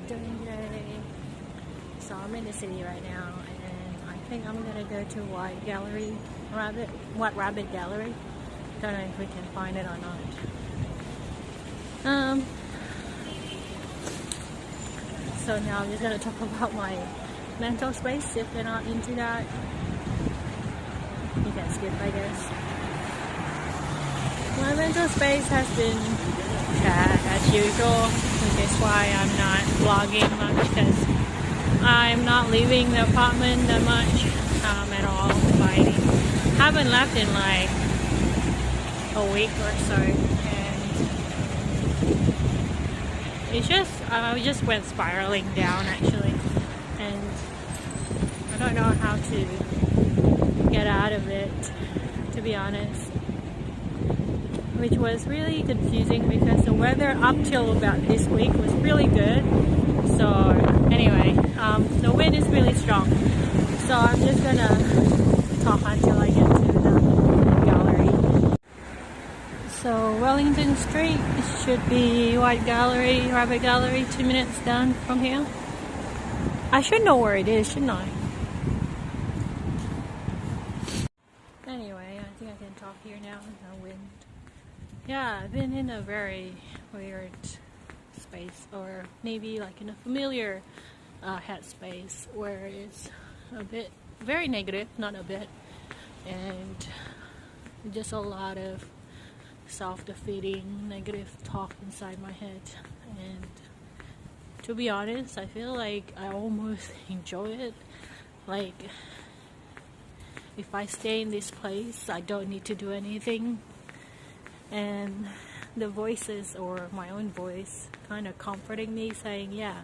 doing today? So I'm in the city right now, and I think I'm gonna go to White Rabbit Gallery. Don't know if we can find it or not. So now I'm just gonna talk about my mental space. If you're not into that, you can skip, I guess. My mental space has been bad as usual, which is why I'm not vlogging much, because I'm not leaving the apartment that much at all. I haven't left in like a week or so, and it's just I just went spiraling down actually, and I don't know how to get out of it, to be honest, which was really confusing because the weather up till about this week was really good. So anyway, the wind is really strong, so I'm just gonna talk until I get to the gallery. So Wellington Street should be Rabbit Gallery, 2 minutes down from here. I should know where it is, shouldn't I? Anyway, I think I can talk here now. No wind. Yeah, I've been in a very weird space, or maybe like in a familiar headspace, where it's a bit very negative, not a bit, and just a lot of self-defeating negative talk inside my head. And to be honest, I feel like I almost enjoy it. Like, if I stay in this place, I don't need to do anything, and the voices, or my own voice, kind of comforting me, saying, yeah,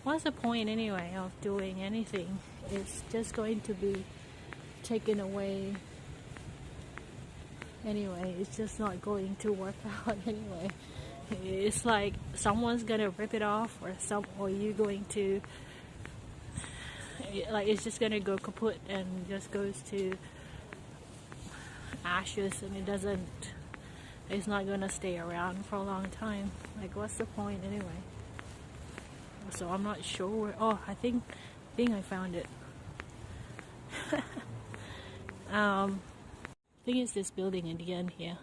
what's the point anyway of doing anything? It's just going to be taken away anyway. It's just not going to work out anyway. It's like someone's gonna rip it off, or you going to, like, it's just gonna go kaput and just goes to ashes, and it's not gonna stay around for a long time. Like, what's the point anyway? So I'm not sure where. Oh, I think I found it. I think it's this building in the end here.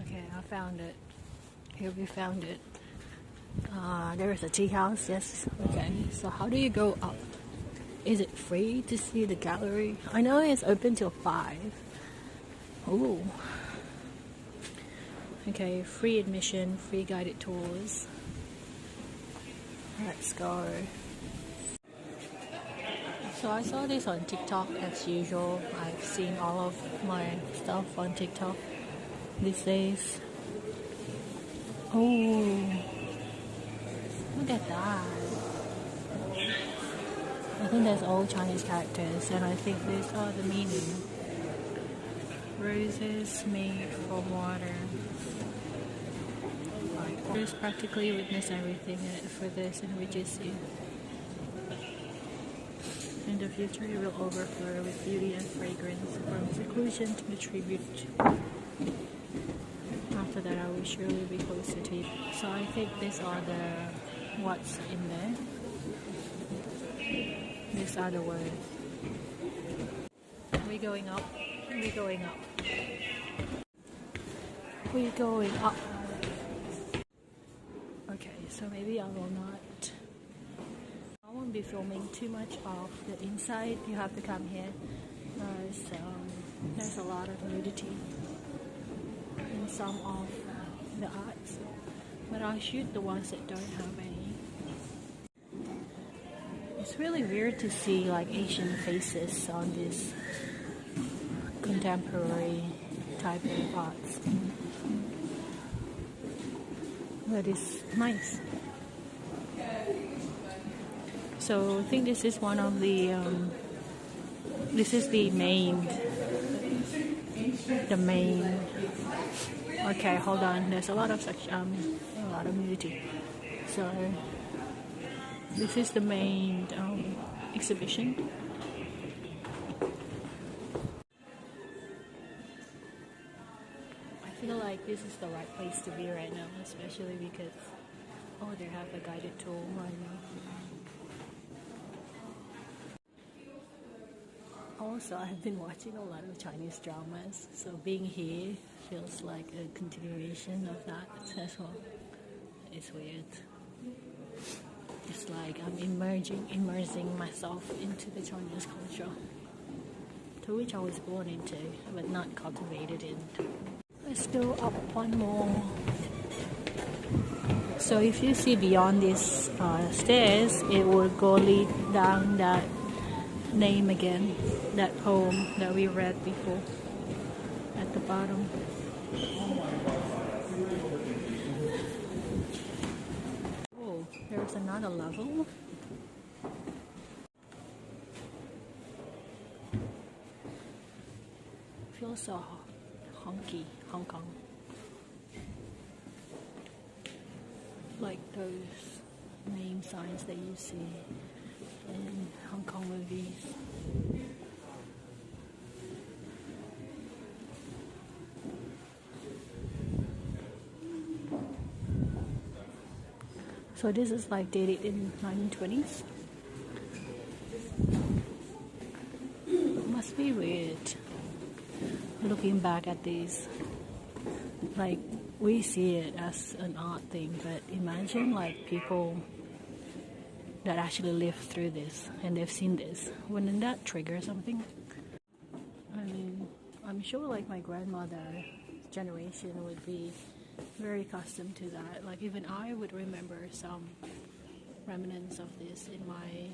Okay, I found it. Here, we found it. There is a tea house. Yes. Okay. So how do you go up? Is it free to see the gallery? I know it's open till 5. Oh. Okay, free admission, free guided tours. Let's go. So I saw this on TikTok as usual. I've seen all of my stuff on TikTok these days. Oh, look at that. I think that's all Chinese characters, and I think these are the meaning. Roses made from water. Just practically witness everything, and it further enriches you. In the future, it will overflow with beauty and fragrance, from seclusion to tribute. After that, I will surely be closer to you. So I think these are what's in there. These are the words. We're going up. We're going up. We're going up. Okay, so maybe I will not. I won't be filming too much of the inside. You have to come here. There's a lot of nudity in some of the arts, but I'll shoot the ones that don't have any. It's really weird to see like Asian faces on this contemporary type of arts, but it's nice. So I think this is one of the this is the main. Okay, hold on. There's a lot of nudity. So this is the main exhibition. I feel like this is the right place to be right now, especially because Oh, they have a guided tour right now. Also, I've been watching a lot of Chinese dramas, so being here feels like a continuation of that as well. It's weird. It's like I'm immersing myself into the Chinese culture, to which I was born into, but not cultivated into. Let's go up one more. So if you see beyond these stairs, it will go lead down that name again, that poem that we read before at the bottom. Oh, there's another level. Feels so honky, Hong Kong. Like those name signs that you see in Hong Kong movies. So this is like dated in 1920s. It must be weird looking back at these. Like, we see it as an art thing, but imagine like people that actually lived through this and they've seen this. Wouldn't that trigger something? I mean, I'm sure like my grandmother's generation would be very accustomed to that. Like even I would remember some remnants of this in my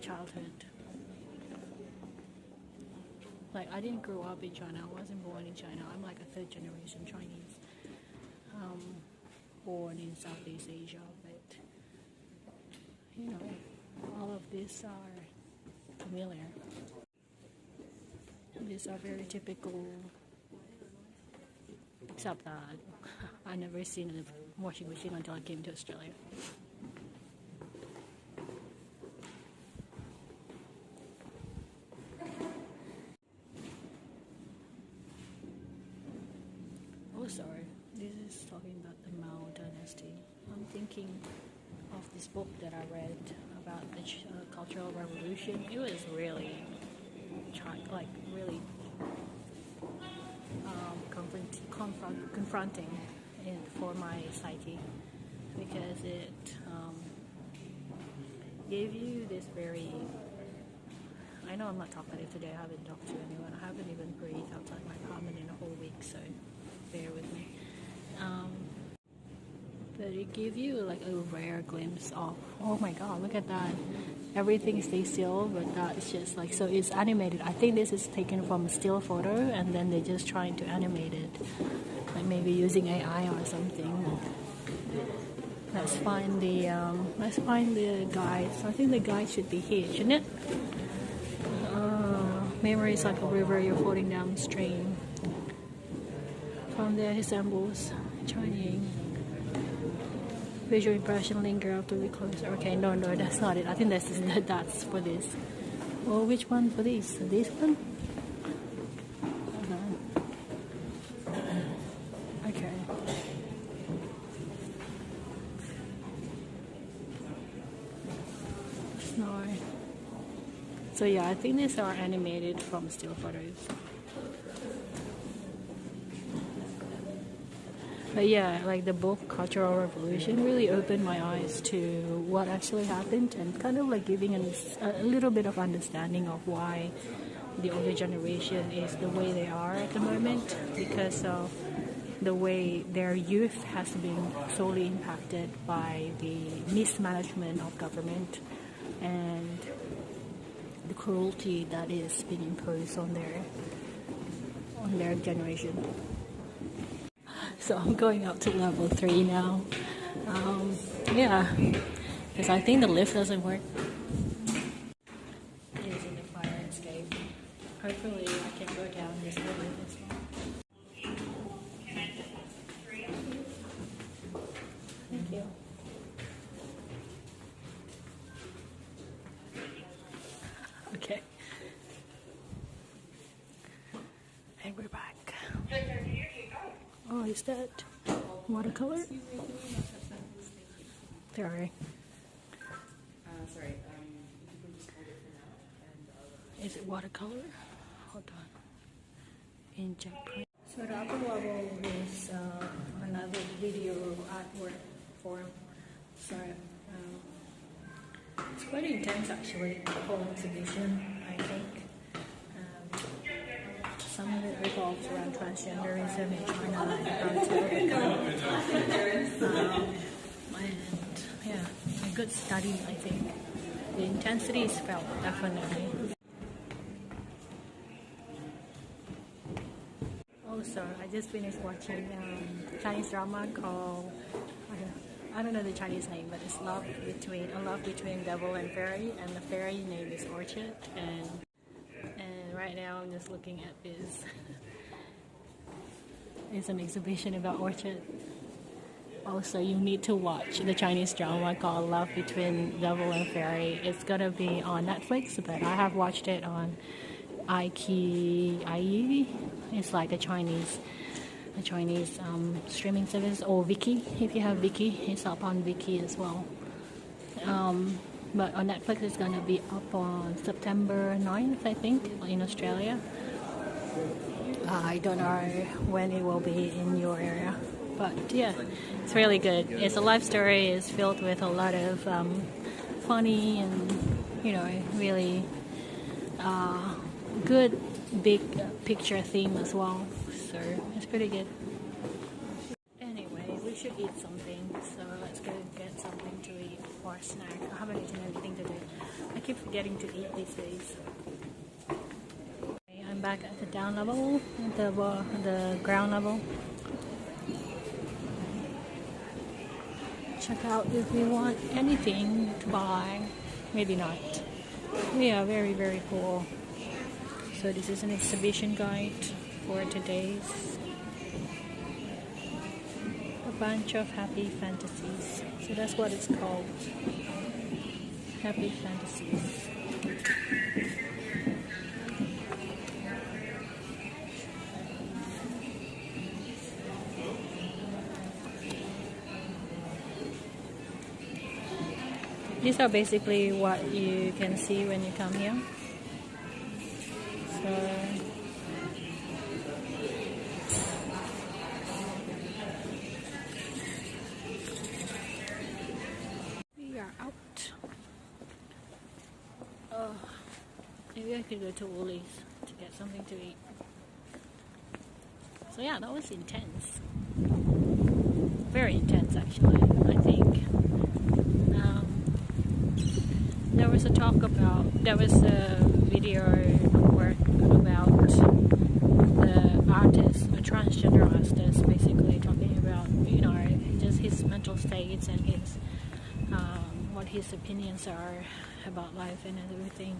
childhood. Like I didn't grow up in China. I wasn't born in China. I'm like a third generation Chinese, born in Southeast Asia. But you know, all of these are familiar. These are very typical, except that I never seen a washing machine until I came to Australia. Oh, sorry. This is talking about the Mao Dynasty. I'm thinking of this book that I read about the Cultural Revolution. It was really, really confronting for my psyche, because it gave you this very... I know I'm not talkative today. I haven't talked to anyone. I haven't even breathed outside my apartment in a whole week, so bear with me. But it gave you like a rare glimpse of, oh my god, look at that. Everything stays still, but that's just like, so it's animated. I think this is taken from a still photo and then they're just trying to animate it, like maybe using AI or something. Let's find the guide. So I think the guide should be here, shouldn't it? Memory is like a river you're floating downstream. From there, it resembles Chinese. Visual impression linger after we close. Okay, no, that's not it. I think that's for this. Well, which one for this? This one? Okay. Snow. So yeah, I think these are animated from still photos. But yeah, like the book Cultural Revolution really opened my eyes to what actually happened, and kind of like giving a little bit of understanding of why the older generation is the way they are at the moment, because of the way their youth has been solely impacted by the mismanagement of government and the cruelty that is being imposed on their generation. So I'm going up to level 3 now. Yeah, because I think the lift doesn't work. It is in the fire escape. Hopefully I can go down this level as well. Thank you. Okay. And we're back. Oh, is that? Watercolor? Excuse me, can we not touch that, please? Thank you. Sorry. Sorry, if you can just hold it for now. And, Is it watercolor? Hold on. Inkjet print. So the upper level is another video artwork form. So it's quite intense actually, the whole exhibition, I think. Some of it revolves around transgenderism in China and how to overcome. And yeah, a good study, I think. The intensity is felt, definitely. Also, I just finished watching Chinese drama called, I don't know the Chinese name, but it's A Love Between Devil and Fairy, and the fairy name is Orchid, and right now I'm just looking at this. It's an exhibition about Orchid. Also, you need to watch the Chinese drama called Love Between Devil and Fairy. It's gonna be on Netflix, but I have watched it on iQIYI. It's like a Chinese streaming service, or Viki. If you have Viki, it's up on Viki as well. But on Netflix, it's gonna be up on September 9th, I think, in Australia. I don't know when it will be in your area, but yeah, it's really good. It's a life story. It's filled with a lot of funny and really good big picture theme as well. So it's pretty good. Anyway, we should eat something. So let's go get something to eat or snack. I haven't eaten anything today. I keep forgetting to eat these days. I'm back at the down level, the ground level. Check out if we want anything to buy. Maybe not. We are very, very full. So this is an exhibition guide for today's. A bunch of happy fantasies. So that's what it's called. Happy fantasies. These are basically what you can see when you come here. So we are out. Maybe I could go to Woolies to get something to eat. So yeah, that was intense. Very intense actually, I think. There was a video work about the artist, a transgender artist, basically talking about, just his mental states and his, what his opinions are about life and everything.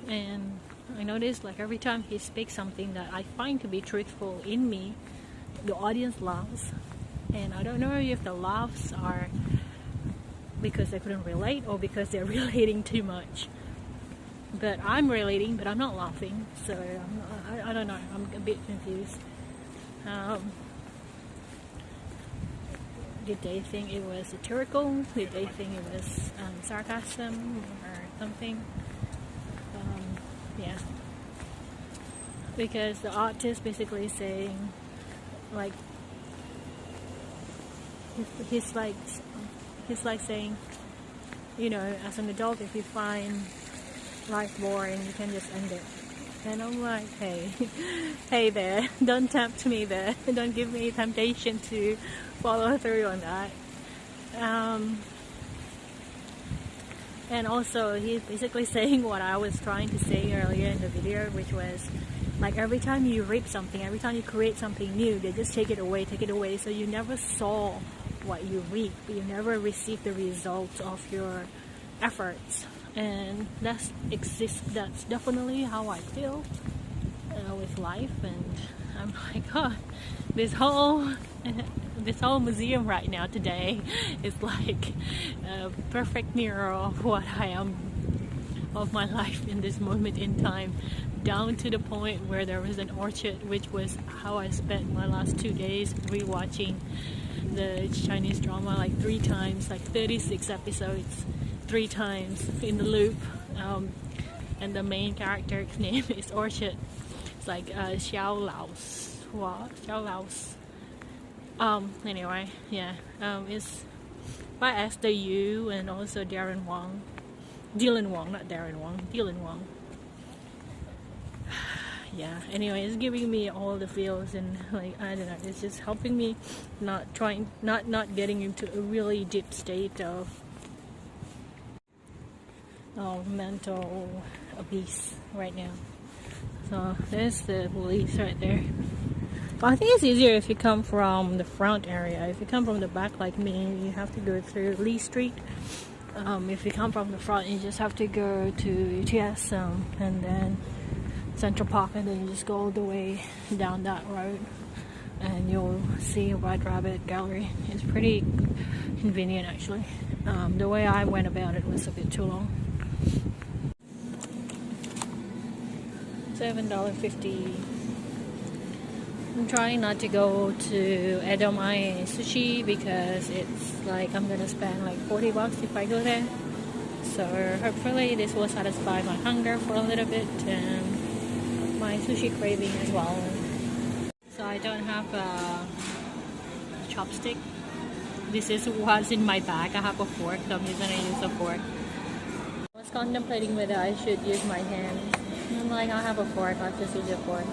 And I noticed, like, every time he speaks something that I find to be truthful in me, the audience laughs. And I don't know if the laughs are because they couldn't relate or because they're relating too much. But I'm relating, but I'm not laughing, so I don't know. I'm a bit confused. Did they think it was satirical? Did they think it was sarcasm or something? Yeah. Because the artist basically saying, like, he's like saying, as an adult, if you find life boring, you can just end it. And I'm like, hey there, don't tempt me there. Don't give me temptation to follow through on that. And also, he's basically saying what I was trying to say earlier in the video, which was, like, every time you reap something, every time you create something new, they just take it away. So you never saw what you reap. You never receive the results of your efforts. And that's definitely how I feel with life. And I'm like, this whole museum right now today is like a perfect mirror of what I am, of my life in this moment in time. down to the point where there was an orchard, which was how I spent my last 2 days rewatching the Chinese drama like 3 times, like 36 episodes, 3 times in the loop. And the main character's name is Orchard. It's like Xiao Laos. Xiao Laos. Anyway, yeah. It's by Esther Yu and also Dylan Wong, not Darren Wong, Dylan Wong. Yeah, anyway, it's giving me all the feels, and like, I don't know, it's just helping me not getting into a really deep state of mental abuse right now. So there's the police right there. But I think it's easier if you come from the front area. If you come from the back like me, you have to go through Lee Street. If you come from the front, you just have to go to UTS and then Central Park, and then you just go all the way down that road and you'll see White Rabbit Gallery. It's pretty convenient actually. The way I went about it was a bit too long. $7.50. I'm trying not to go to Edomai Sushi because it's like I'm gonna spend like $40 if I go there. So hopefully this will satisfy my hunger for a little bit and my sushi craving as well. So I don't have a chopstick. This is what's in my bag. I have a fork, so I'm just gonna use a fork. I was contemplating whether I should use my hands. I'm like, I have a fork, I'll just use a fork.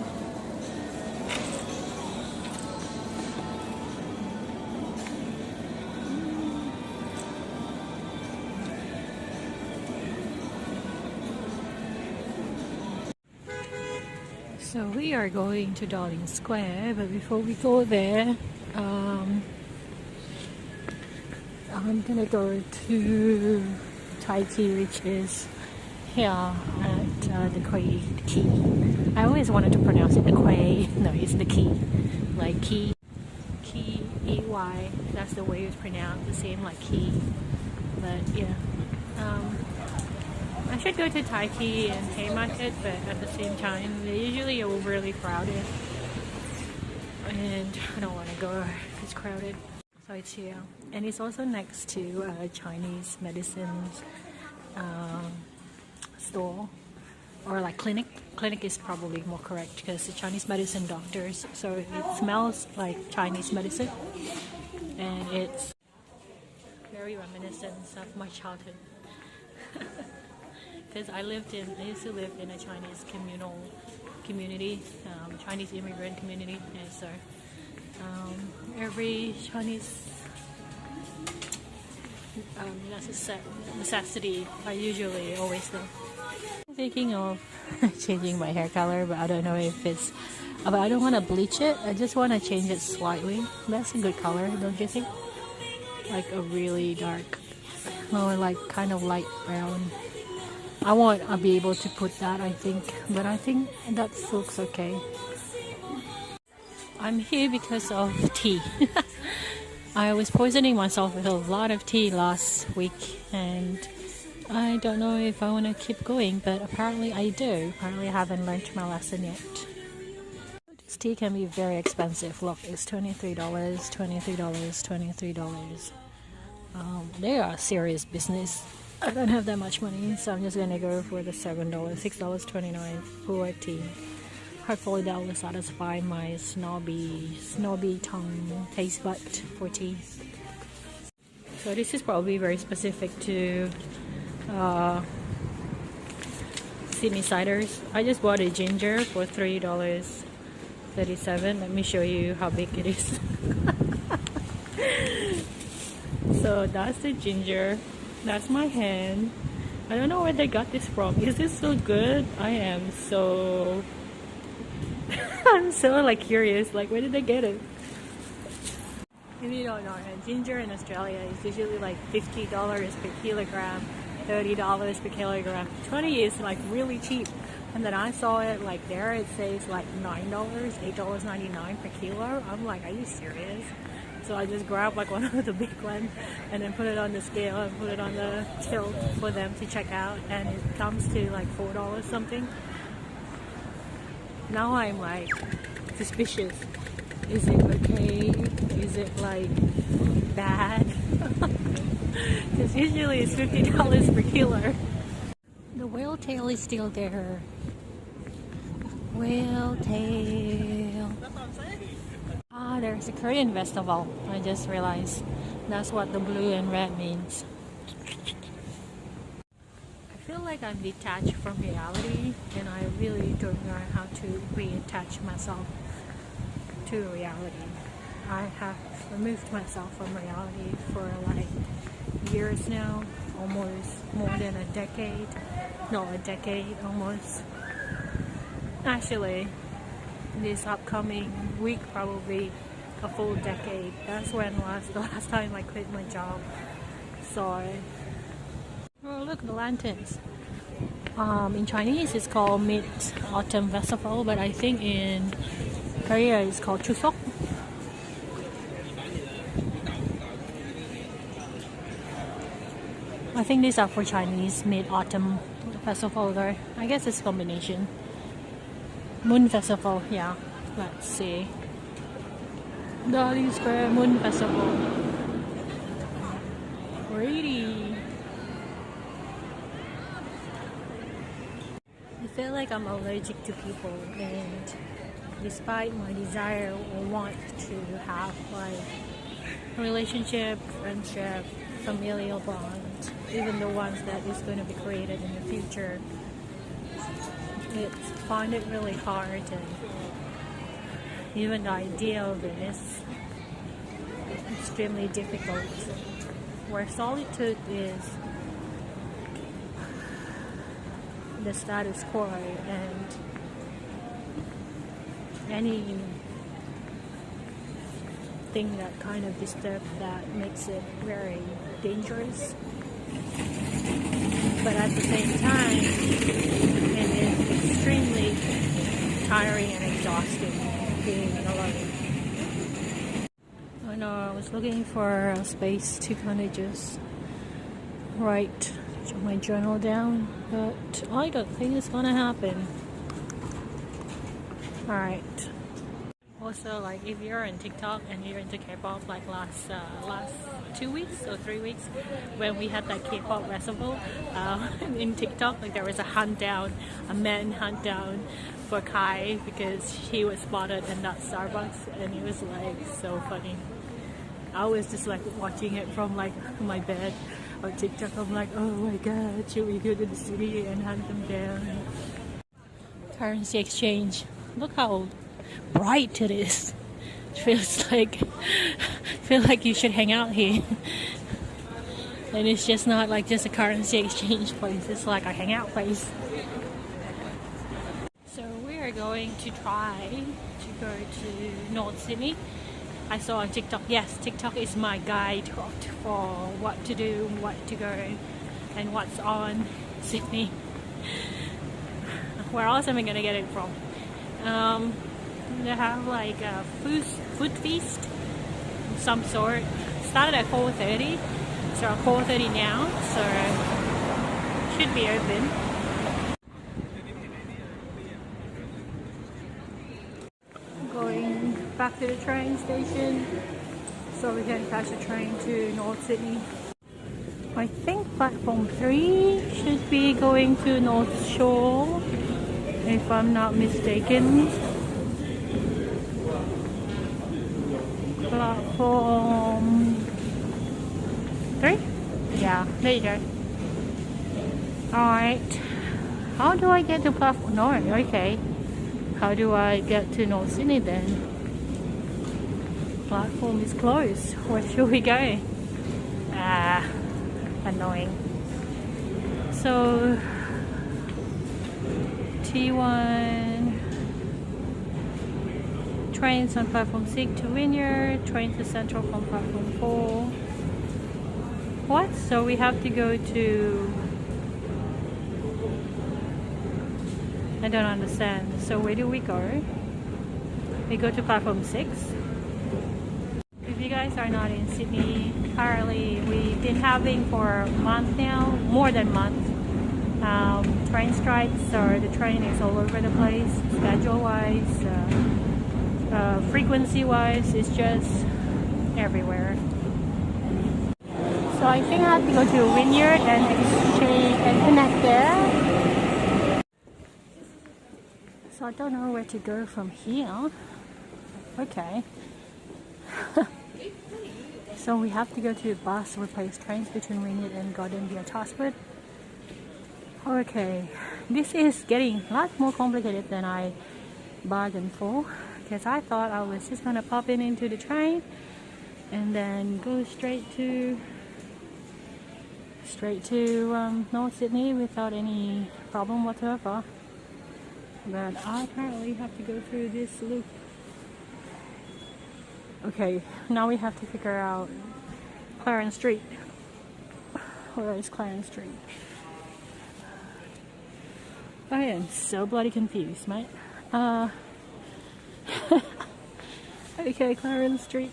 So we are going to Darling Square, but before we go there, I'm gonna go to Thai Tea, which is here at the Quay Key. I always wanted to pronounce it the Quay. No, it's the Key. Like Key, E-Y. That's the way it's pronounced. The same like Key. But yeah. I should go to Thai Tea and Haymarket, but at the same time, they're usually overly crowded. And I don't want to go if it's crowded. So it's here. And it's also next to a Chinese medicines store, or like clinic. Clinic is probably more correct because the Chinese medicine doctors, so it smells like Chinese medicine, and it's very reminiscent of my childhood. Because I used to live in a Chinese community, Chinese immigrant community, and so every Chinese necessity I usually always do. Thinking of changing my hair color, but I don't know if it's. But I don't want to bleach it. I just want to change it slightly. That's a good color, don't you think? Like a really dark, or like kind of light brown. I'll be able to put that, I think, but I think that looks okay. I'm here because of tea. I was poisoning myself with a lot of tea last week, and I don't know if I want to keep going, but apparently I do. Apparently I haven't learned my lesson yet. This tea can be very expensive. Look, it's $23, $23. They are serious business. I don't have that much money, so I'm just gonna go for the $7, $6.29 for tea. Hopefully that will satisfy my snobby tongue taste bud for tea. So this is probably very specific to Sydney ciders. I just bought a ginger for $3.37. Let me show you how big it is. So that's the ginger. That's my hand. I don't know where they got this from. Is this so good? I am so I'm so like curious, like where did they get it? If you don't know, ginger in Australia is usually like $50 per kilogram, $30 per kilogram. 20 is like really cheap. And then I saw it like there, it says like $9, $8.99 per kilo. I'm like, are you serious? So I just grabbed like one of the big ones and then put it on the scale and put it on the tilt for them to check out, and it comes to like $4 something. Now I'm like suspicious. Is it okay? Is it like bad? Because usually it's $50 per kilo. The whale tail is still there. Whale tail. Ah, there's a Korean festival. I just realized that's what the blue and red means. I feel like I'm detached from reality, and I really don't know how to reattach myself to reality. I have removed myself from reality for like years now, almost more than a decade. No, a decade almost. Actually, this upcoming week probably a full decade. That's when the last time I quit my job. So, oh look, the lanterns. In Chinese it's called Mid-Autumn Festival, but I think in Korea it's called Chuseok. I think these are for Chinese Mid-Autumn Festival though. I guess it's a combination. Moon Festival, yeah. Let's see. Darling Square Moon Festival. Pretty. I feel like I'm allergic to people, and despite my desire or want to have like relationship, friendship, familial bond, even the ones that is going to be created in the future, I find it really hard, and even the idea of it is extremely difficult. Where solitude is the status quo, and anything that kind of disturbs that makes it very dangerous. But at the same time, it is extremely tiring and exhausting being alone. I know I was looking for a space to kind of just write my journal down, but I don't think it's gonna happen. Alright. Also, like if you're on TikTok and you're into K-pop, like last 2 weeks or 3 weeks when we had that K-pop festival in TikTok, like there was a man hunt down for Kai because he was spotted in that Starbucks, and it was like so funny. I was just like watching it from like my bed on TikTok. I'm like, oh my god, should we go to the city and hunt them down? Currency exchange. Look how bright it is. It feel like you should hang out here. And it's just not like just a currency exchange place, it's like a hangout place. So we are going to try to go to North Sydney. I saw on TikTok, yes, TikTok is my guide for what to do, what to go, and what's on Sydney. Where else am I gonna get it from? They have like a food feast of some sort. Started at 4:30, so at 4:30 now, so should be open. Going back to the train station so we can catch a train to North Sydney. I think platform 3 should be going to North Shore, if I'm not mistaken. Platform 3? Yeah, there you go. Alright. How do I get to platform? No, okay. How do I get to North Sydney then? Platform is closed. Where should we go? Annoying. So T1 trains on platform 6 to Wynyard, train to Central from platform 4. What? So we have to go to... I don't understand. So where do we go? We go to platform 6. If you guys are not in Sydney, apparently we've been having for a month now, more than a month, train strikes, or the train is all over the place, schedule-wise, frequency-wise, it's just everywhere. So I think I have to go to a vineyard and exchange and connect there. So I don't know where to go from here. Okay. So we have to go to a bus, replace trains between Reno and Garden via Taswood. Okay, this is getting a lot more complicated than I bargained for, because I thought I was just gonna pop into the train and then go straight to North Sydney without any problem whatsoever. But I apparently have to go through this loop. Okay, now we have to figure out Clarence Street. Where is Clarence Street? I am so bloody confused, mate. Okay, Clarence Street.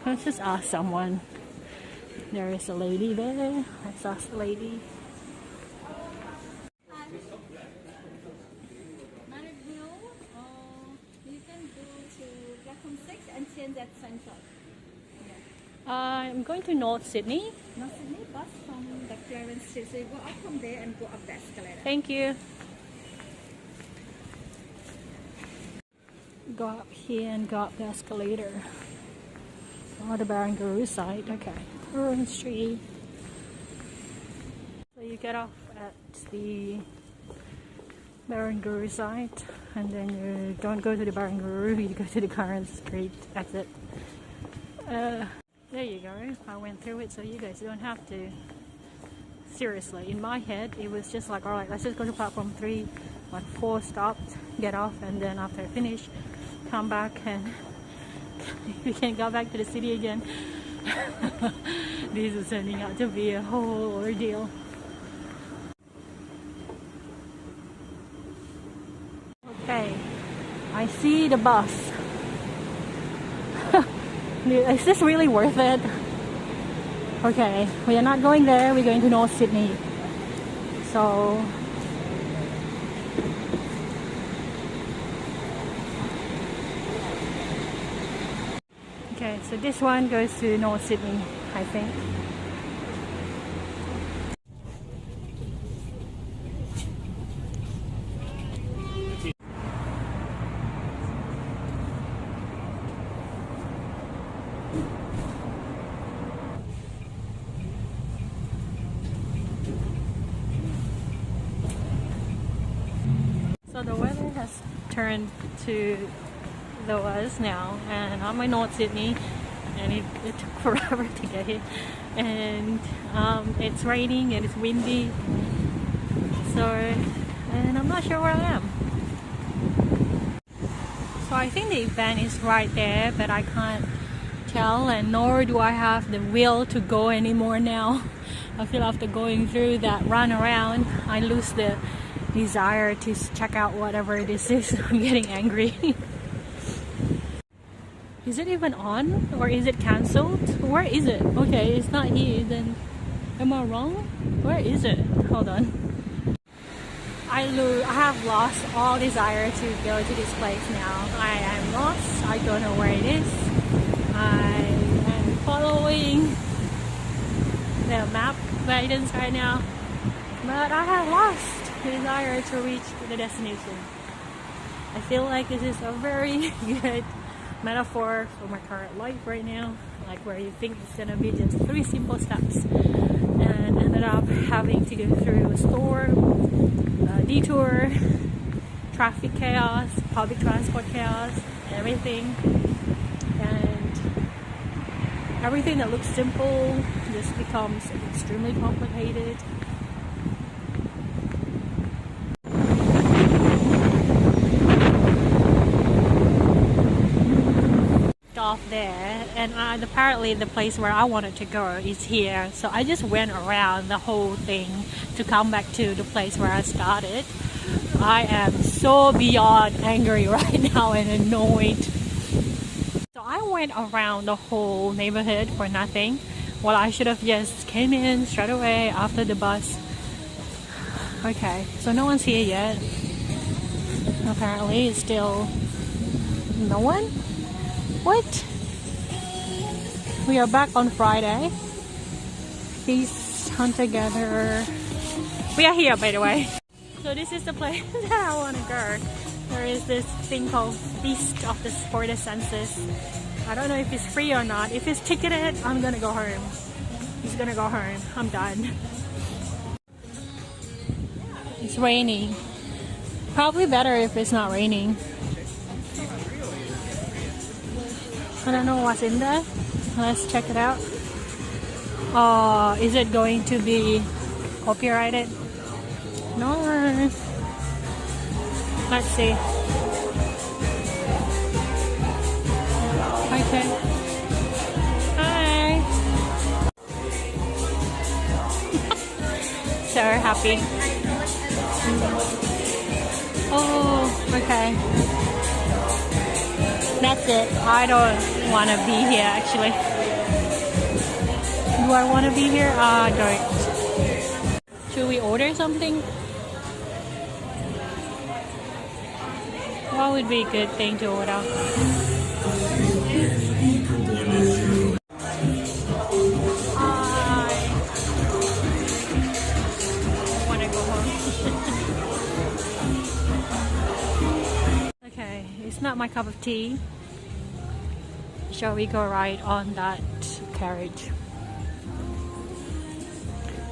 Let's just ask someone. There is a lady there. Let's ask the lady. I'm going to North Sydney. North Sydney bus from the Clarence Street. So you go up from there and go up the escalator. Thank you. Go up here and go up the escalator. Oh, the Barangaroo side. Okay. Clarence Street. So you get off at the Barangaroo side, and then you don't go to the Barangaroo, you go to the Clarence Street exit. There you go. I went through it so you guys don't have to. Seriously, in my head it was just like, alright, let's just go to platform 3, like 4 stops, get off, and then after I finish, come back and we can go back to the city again. This is turning out to be a whole ordeal. Okay, I see the bus. Is this really worth it? Okay, we are not going there, we're going to North Sydney. So okay, so this one goes to North Sydney, I think. So the weather has turned to the was now, and I'm in North Sydney, and it took forever to get here, and it's raining and it's windy, so, and I'm not sure where I am. So I think the event is right there, but I can't tell, and nor do I have the will to go anymore now. I feel after going through that run around, I lose the desire to check out whatever this is. I'm getting angry. Is it even on, or is it cancelled? Where is it? Okay, it's not here, then am I wrong? Where is it? Hold on. I have lost all desire to go to this place now. I am lost. I don't know where it is. I am following the map guidance right now, but I have lost desire to reach the destination. I feel like this is a very good metaphor for my current life right now, like where you think it's gonna be just 3 simple steps and ended up having to go through a store, a detour, traffic chaos, public transport chaos, everything, and everything that looks simple just becomes extremely complicated. Off there, and apparently the place where I wanted to go is here, so I just went around the whole thing to come back to the place where I started. I am so beyond angry right now and annoyed. So I of went around the whole neighborhood for nothing. Well, I should have just came in straight away after the bus. Okay, so no one's here yet. Apparently, it's still no one. What? We are back on Friday. Feast, hunter gatherer. We are here, by the way. So this is the place that I want to go. There is this thing called Feast of the for the Senses. I don't know if it's free or not. If it's ticketed, I'm gonna go home. He's gonna go home. I'm done. It's raining. Probably better if it's not raining. I don't know what's in there. Let's check it out. Is it going to be copyrighted? No. Let's see. Okay. Hi. So happy. Oh, okay. That's it. I don't want to be here actually. Do I want to be here? I don't. Should we order something? What would be a good thing to order? I want to go home. Okay, it's not my cup of tea. Shall we go ride on that carriage?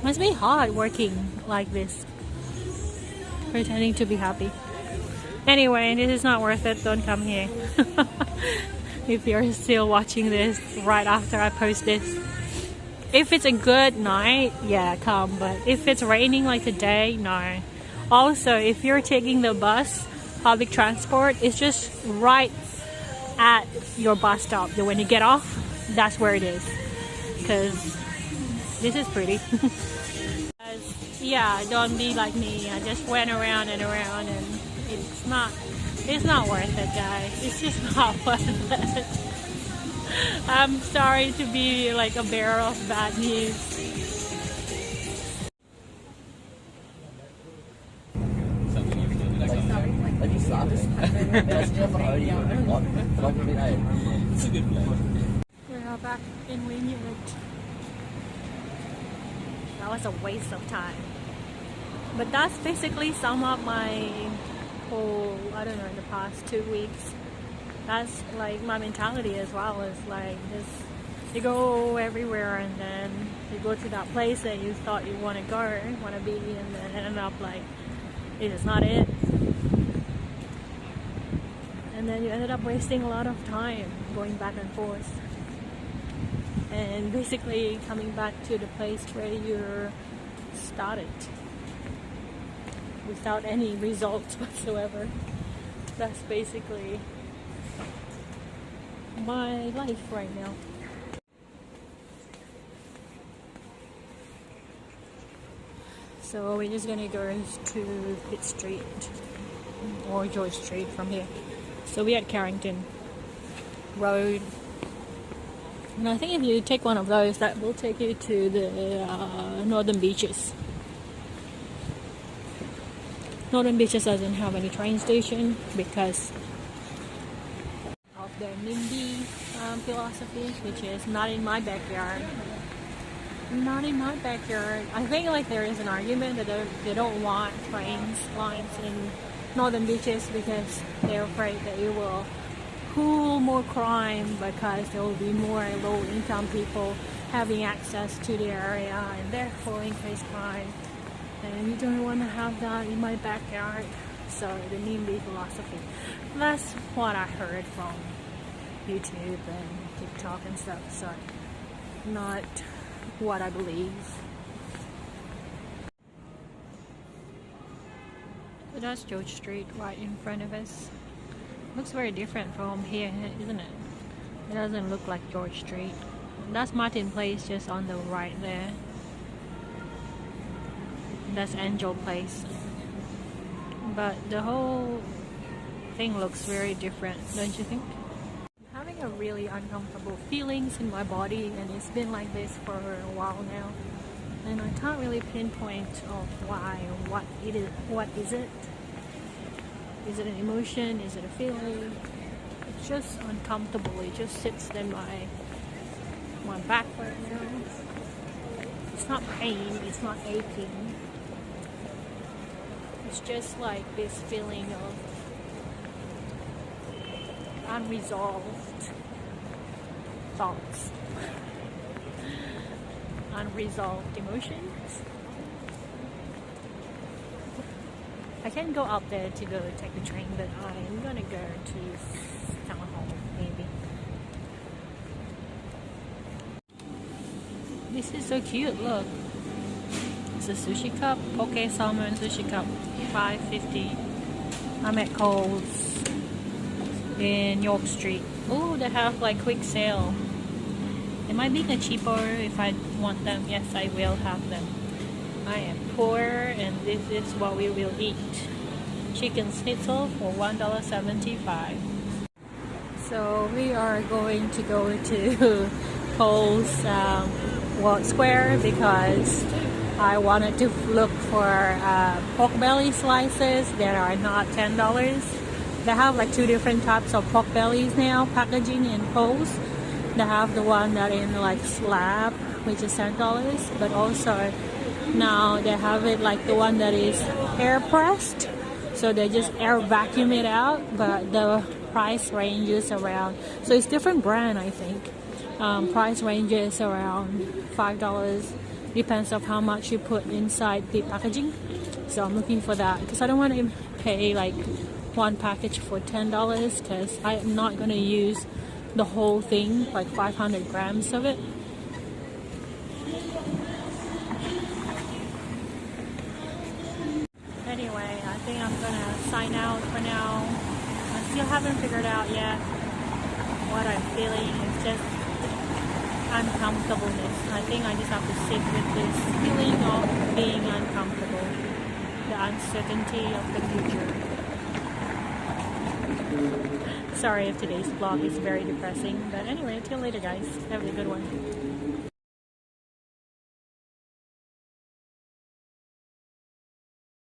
Must be hard working like this, pretending to be happy. Anyway, this is not worth it. Don't come here. If you're still watching this right after I post this. If it's a good night, yeah, come. But if it's raining like today, no. Also, if you're taking the bus, public transport, it's just right at your bus stop. When you get off, that's where it is. Because this is pretty. Yeah, don't be like me. I just went around and around, and it's not worth it, guys. It's just not worth it. I'm sorry to be like a bearer of bad news. We are back in Reno. That was a waste of time. But that's basically sum up my whole, I don't know, in the past 2 weeks. That's like my mentality as well. It's like this, you go everywhere and then you go to that place that you thought you want to go, want to be, and then end up like, it is not it. And then you ended up wasting a lot of time going back and forth. And basically coming back to the place where you started without any results whatsoever. That's basically my life right now. So we're just gonna go to Pitt Street or George Street from here. So we're at Carrington Road. And I think if you take one of those, that will take you to the Northern Beaches. Northern Beaches doesn't have any train station because of their NIMBY philosophy, which is not in my backyard. Not in my backyard. I think like there is an argument that they don't want trains lines in Northern Beaches because they're afraid that it will cool more crime because there will be more low-income people having access to the area and therefore increase crime. And you don't want to have that in my backyard. So the NIMBY philosophy. That's what I heard from YouTube and TikTok and stuff. So not what I believe. So that's George Street right in front of us. Looks very different from here, isn't it? It doesn't look like George Street. That's Martin Place just on the right there. That's Angel Place. But the whole thing looks very different, don't you think? I'm having a really uncomfortable feelings in my body, and it's been like this for a while now. And I can't really pinpoint of why or what it is. What is it? Is it an emotion? Is it a feeling? It's just uncomfortable. It just sits in my back right now. It's not pain. It's not aching. It's just like this feeling of unresolved thoughts, unresolved emotions. I can go up there to go take the train, but I'm gonna go to town hall maybe. This is so cute, look. It's a sushi cup, poke salmon sushi cup, $5.50. I'm at Kohl's in York Street. Oh, they have like quick sale. It might be cheaper if I want them. Yes, I will have them. I am poor, and this is what we will eat. Chicken schnitzel for $1.75. So we are going to go to Kohl's World Square because I wanted to look for pork belly slices that are not $10. They have like two different types of pork bellies now, packaging in Kohl's. They have the one that in like slab, which is $10, but also now they have it like the one that is air pressed. So they just air vacuum it out, but the price ranges around, so it's different brand I think. Price ranges around $5. Depends on how much you put inside the packaging. So I'm looking for that because I don't want to pay like one package for $10 because I'm not going to use the whole thing, like 500 grams of it. Anyway, I think I'm gonna sign out for now. I still haven't figured out yet what I'm feeling. It's just uncomfortableness. I think I just have to sit with this feeling of being uncomfortable, the uncertainty of the future. Sorry if today's vlog is very depressing, but anyway, until later guys. Have a good one.